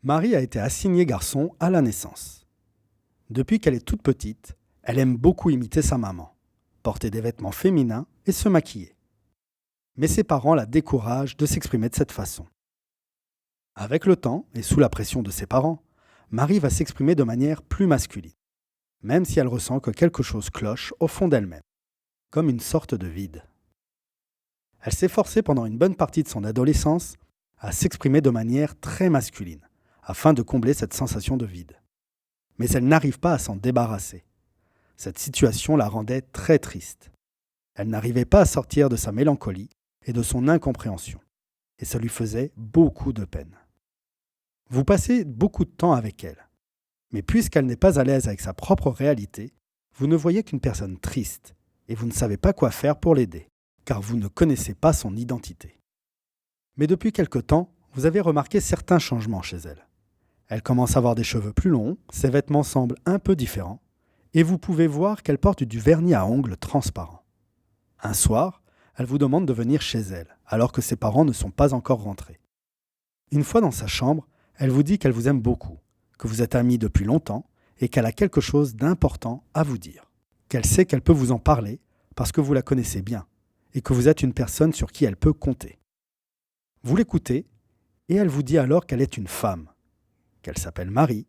Marie a été assignée garçon à la naissance. Depuis qu'elle est toute petite, elle aime beaucoup imiter sa maman, porter des vêtements féminins et se maquiller. Mais ses parents la découragent de s'exprimer de cette façon. Avec le temps, et sous la pression de ses parents, Marie va s'exprimer de manière plus masculine, même si elle ressent que quelque chose cloche au fond d'elle-même, comme une sorte de vide. Elle s'est forcée pendant une bonne partie de son adolescence à s'exprimer de manière très masculine, afin de combler cette sensation de vide. Mais elle n'arrive pas à s'en débarrasser. Cette situation la rendait très triste. Elle n'arrivait pas à sortir de sa mélancolie et de son incompréhension, et ça lui faisait beaucoup de peine. Vous passez beaucoup de temps avec elle, mais puisqu'elle n'est pas à l'aise avec sa propre réalité, vous ne voyez qu'une personne triste, et vous ne savez pas quoi faire pour l'aider, car vous ne connaissez pas son identité. Mais depuis quelque temps, vous avez remarqué certains changements chez elle. Elle commence à avoir des cheveux plus longs, ses vêtements semblent un peu différents, et vous pouvez voir qu'elle porte du vernis à ongles transparent. Un soir, elle vous demande de venir chez elle, alors que ses parents ne sont pas encore rentrés. Une fois dans sa chambre, elle vous dit qu'elle vous aime beaucoup, que vous êtes amis depuis longtemps et qu'elle a quelque chose d'important à vous dire. Qu'elle sait qu'elle peut vous en parler parce que vous la connaissez bien et que vous êtes une personne sur qui elle peut compter. Vous l'écoutez et elle vous dit alors qu'elle est une femme, qu'elle s'appelle Marie,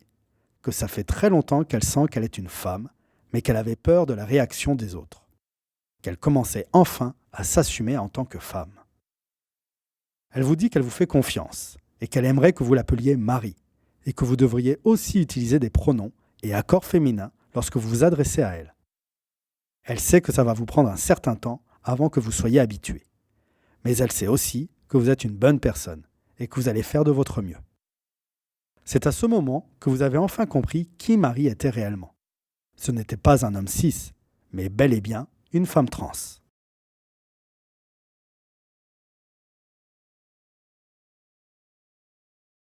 que ça fait très longtemps qu'elle sent qu'elle est une femme, mais qu'elle avait peur de la réaction des autres, qu'elle commençait enfin à s'assumer en tant que femme. Elle vous dit qu'elle vous fait confiance et qu'elle aimerait que vous l'appeliez Marie et que vous devriez aussi utiliser des pronoms et accords féminins lorsque vous vous adressez à elle. Elle sait que ça va vous prendre un certain temps avant que vous soyez habitué, mais elle sait aussi que vous êtes une bonne personne et que vous allez faire de votre mieux. C'est à ce moment que vous avez enfin compris qui Marie était réellement. Ce n'était pas un homme cis, mais bel et bien une femme trans.